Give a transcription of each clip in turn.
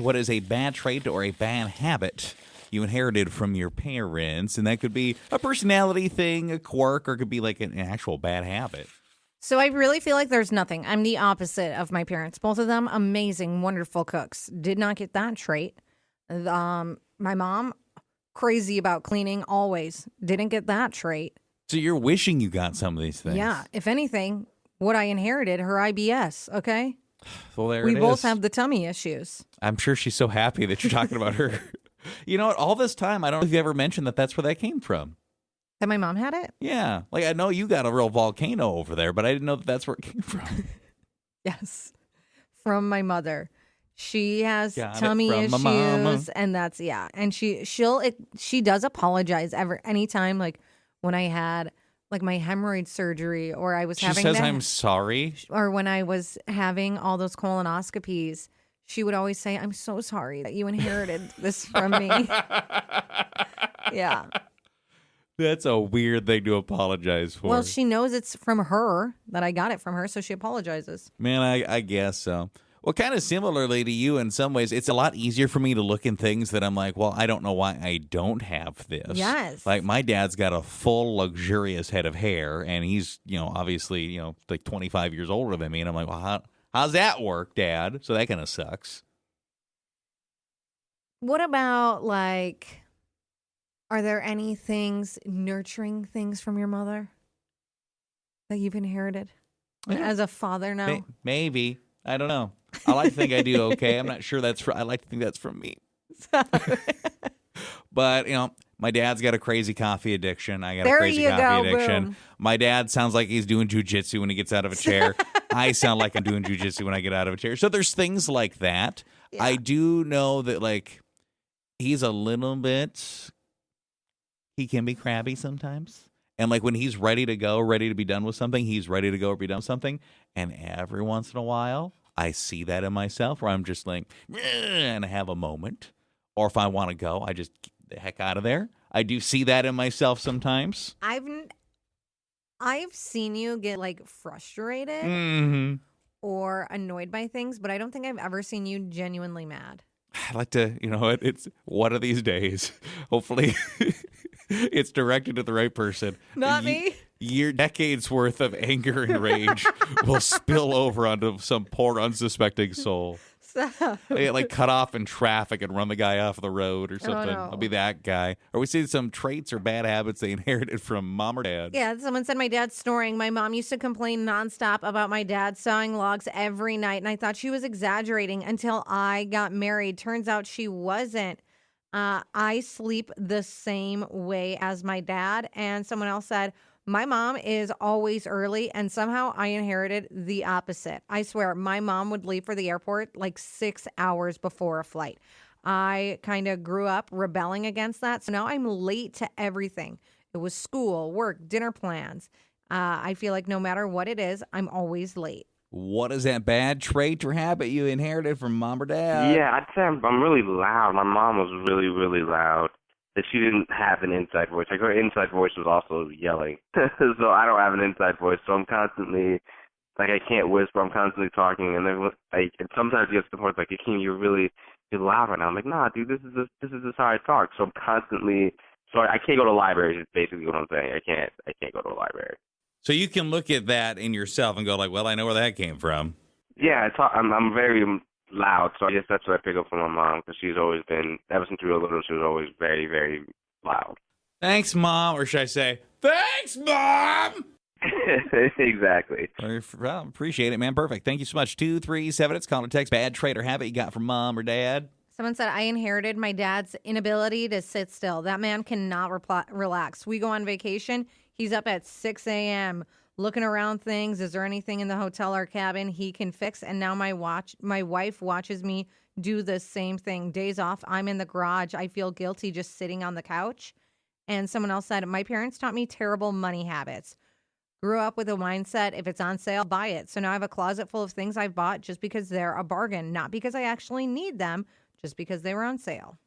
What is a bad trait or a bad habit you inherited from your parents? And that could be a personality thing, a quirk, or it could be like an actual bad habit. So I really feel like there's nothing. I'm the opposite of my parents. Both of them amazing, wonderful cooks. Did not get that trait. My mom, crazy about cleaning always. Didn't get that trait. So you're wishing you got some of these things. Yeah. If anything, what I inherited, her IBS, okay? Well, there We it both is. have the tummy issues. I'm sure she's so happy that you're talking about her. You know what? All this time, I don't know if you ever mentioned that that's where that came from. That my mom had it? Yeah. Like, I know you got a real volcano over there, but I didn't know that that's where it came from. Yes. From my mother. She has Got it tummy from my mama. issues, and that's and she does apologize anytime, like when I had like my hemorrhoid surgery, or I was She having says, that, I'm sorry. or when I was having all those colonoscopies. She would always say, "I'm so sorry that you inherited this from me." Yeah. That's a weird thing to apologize for. Well, she knows it's from her, that I got it from her, so she apologizes. Man, I guess so. Well, kind of similarly to you in some ways, it's a lot easier for me to look in things that I'm like, well, I don't know why I don't have this. Yes. Like my dad's got a full luxurious head of hair, and he's, obviously, like 25 years older than me. And I'm like, well, how's that work, Dad? So that kind of sucks. What about, like, are there any nurturing things from your mother that you've inherited as a father now? Maybe. I don't know. I like to think I do okay. I'm not sure I like to think that's from me. But, my dad's got a crazy coffee addiction. I got a crazy coffee addiction. Boom. My dad sounds like he's doing jujitsu when he gets out of a chair. I sound like I'm doing jujitsu when I get out of a chair. So there's things like that. Yeah. I do know that, like, he's a little bit, he can be crabby sometimes. And, like, when he's ready to go, ready to be done with something, he's ready to go or be done with something. And every once in a while, I see that in myself where I'm just like, and I have a moment. Or if I want to go, I just get the heck out of there. I do see that in myself sometimes. I've seen you get, like, frustrated Mm-hmm. or annoyed by things, but I don't think I've ever seen you genuinely mad. I like to, it's one of these days. Hopefully it's directed at the right person. Not me. Decades worth of anger and rage will spill over onto some poor unsuspecting soul. So, They get, like, cut off in traffic and run the guy off the road or something. no. I'll be that guy. Or we see some traits or bad habits they inherited from mom or dad. yeah, someone said my dad's snoring. My mom used to complain nonstop about my dad sawing logs every night, and I thought she was exaggerating until I got married. Turns out she wasn't. I sleep the same way as my dad. And someone else said, my mom is always early, and somehow I inherited the opposite. I swear, my mom would leave for the airport like 6 hours before a flight. I kind of grew up rebelling against that, so now I'm late to everything. It was school, work, dinner plans. I feel like no matter what it is, I'm always late. What is that bad trait or habit you inherited from mom or dad? Yeah, I'd say I'm really loud. My mom was really, really loud. That she didn't have an inside voice. Like, her inside voice was also yelling. So I don't have an inside voice. So I'm constantly, like, I can't whisper. I'm constantly talking. And then, like, it sometimes gets to the point, like, you're loud right now. I'm like, nah, dude, this is just how I talk. So I'm constantly, I can't go to libraries is basically what I'm saying. I can't go to a library. So you can look at that in yourself and go like, well, I know where that came from. Yeah, I'm very loud, so I guess that's what I pick up from my mom, because she's always been, ever since we were little, she was always very, very loud. Thanks, Mom. Or should I say, thanks, Mom? Exactly. Well, appreciate it, man. Perfect. Thank you so much. 237, it's call or text. Bad trait or habit you got from mom or dad? Someone said, I inherited my dad's inability to sit still. That man cannot relax. We go on vacation. He's up at 6 a.m. looking around things. Is there anything in the hotel or cabin he can fix? And now my wife watches me do the same thing. Days off, I'm in the garage. I feel guilty just sitting on the couch. And someone else said, my parents taught me terrible money habits. Grew up with a mindset, if it's on sale, buy it. So now I have a closet full of things I've bought just because they're a bargain, not because I actually need them, just because they were on sale.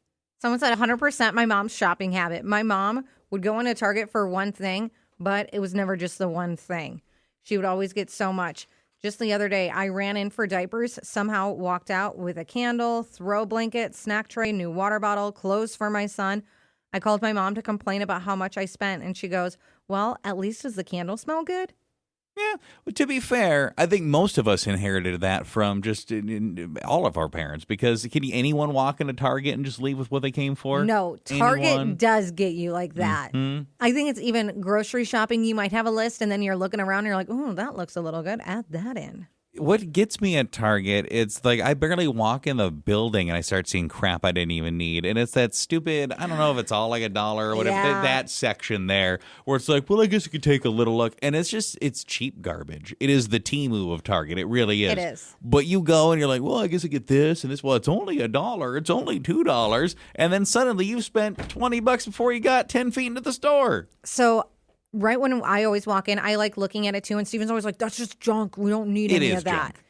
Someone said 100% my mom's shopping habit. My mom would go into Target for one thing, but it was never just the one thing. She would always get so much. Just the other day, I ran in for diapers, somehow walked out with a candle, throw blanket, snack tray, new water bottle, clothes for my son. I called my mom to complain about how much I spent, and she goes, well, at least does the candle smell good? Yeah, well, to be fair, I think most of us inherited that from just all of our parents because can anyone walk into Target and just leave with what they came for? No, Target Anyone? does get you like that. I think it's even grocery shopping. You might have a list and then you're looking around and you're like, oh, that looks a little good. Add that in. What gets me at Target, it's like I barely walk in the building and I start seeing crap I didn't even need. And it's that stupid, I don't know if it's all like $1 or whatever, Yeah. that section there where it's like, well, I guess you could take a little look. And it's just, it's cheap garbage. It is the Temu of Target. It really is. It is. But you go and you're like, well, I guess I get this and this. Well, it's only $1. It's only $2. And then suddenly you've spent $20 before you got 10 feet into the store. So right when I always walk in, I like looking at it too. And Steven's always like, that's just junk. We don't need any of that. Junk.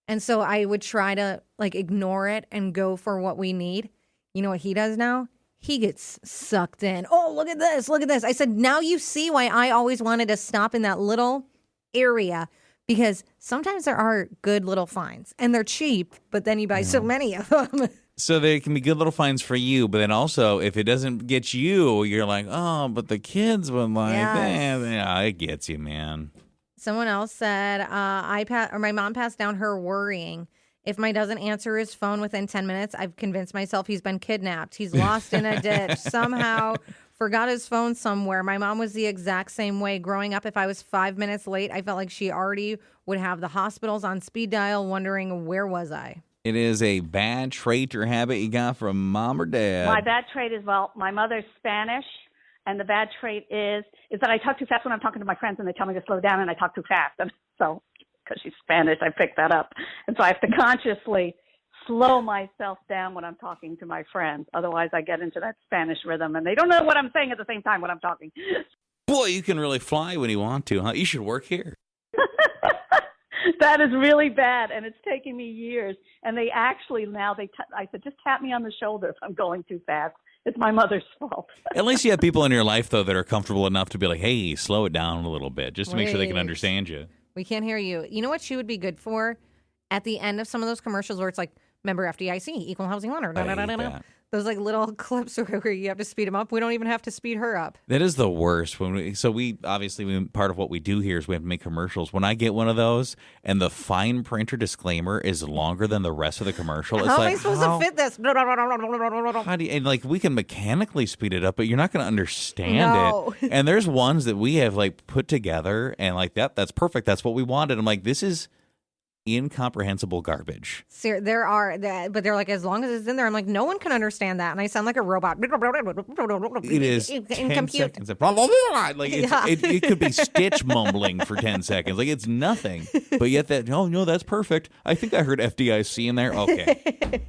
And so I would try to like ignore it and go for what we need. You know what he does now? He gets sucked in. Oh, look at this. Look at this. I said, now you see why I always wanted to stop in that little area because sometimes there are good little finds and they're cheap, but then you buy so many of them. So they can be good little finds for you, but then also if it doesn't get you, you're like, oh, but the kids would like that. Yeah, it gets you, man. Someone else said, my mom passed down her worrying. If my doesn't answer his phone within 10 minutes, I've convinced myself he's been kidnapped. He's lost in a ditch. Somehow forgot his phone somewhere. My mom was the exact same way. Growing up, if I was 5 minutes late, I felt like she already would have the hospitals on speed dial wondering where was I. It is a bad trait or habit you got from mom or dad. My bad trait is, well, my mother's Spanish, and the bad trait is that I talk too fast when I'm talking to my friends, and they tell me to slow down, and I talk too fast. And so, because she's Spanish, I picked that up. And so I have to consciously slow myself down when I'm talking to my friends. Otherwise, I get into that Spanish rhythm, and they don't know what I'm saying at the same time when I'm talking. Boy, you can really fly when you want to, huh? You should work here. That is really bad, and it's taking me years. And they actually now, I said, just tap me on the shoulder if I'm going too fast. It's my mother's fault. At least you have people in your life, though, that are comfortable enough to be like, hey, slow it down a little bit, just to make sure they can Wait. understand you. We can't hear you. You know what she would be good for? At the end of some of those commercials where it's like, member FDIC, equal housing lender. I hate that. Those like little clips where you have to speed them up. We don't even have to speed her up. That is the worst. We obviously part of what we do here is we have to make commercials. When I get one of those and the fine printer disclaimer is longer than the rest of the commercial, it's How like, am I supposed to fit this? how do you, and like we can mechanically speed it up, but you're not going to understand No. it. And there's ones that we have like put together and like that's perfect. That's what we wanted. I'm like, this is incomprehensible garbage. There are, but they're like, as long as it's in there, I'm like, no one can understand that. And I sound like a robot. It is in 10 compute. seconds. Like it could be Stitch mumbling for 10 seconds. Like it's nothing. But yet oh no, that's perfect. I think I heard FDIC in there. Okay.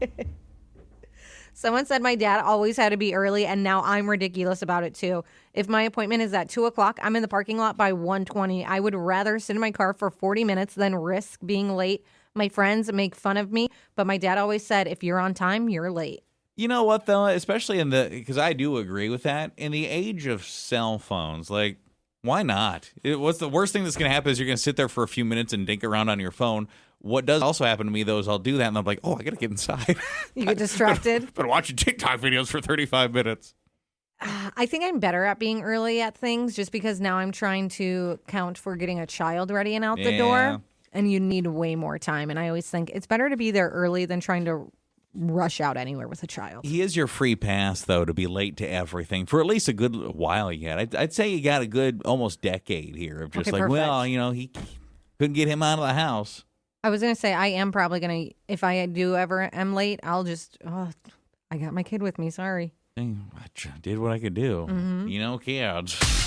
Someone said my dad always had to be early, and now I'm ridiculous about it too. If my appointment is at 2:00, I'm in the parking lot by 1:20. I would rather sit in my car for 40 minutes than risk being late. My friends make fun of me, but my dad always said, if you're on time, you're late. You know what though? Especially because I do agree with that. In the age of cell phones, like why not? What's the worst thing that's going to happen is you're going to sit there for a few minutes and dink around on your phone. What does also happen to me, though, is I'll do that, and I'm like, oh, I got to get inside. You get distracted. Been watching TikTok videos for 35 minutes. I think I'm better at being early at things just because now I'm trying to count for getting a child ready and out the door, and you need way more time. And I always think it's better to be there early than trying to rush out anywhere with a child. He is your free pass, though, to be late to everything for at least a good while yet. I'd say you got a good almost decade here of just Okay, like, perfect. well, he couldn't get him out of the house. I was going to say, I am probably going to, if I do ever am late, I'll just, I got my kid with me. Sorry. I did what I could do. Kids.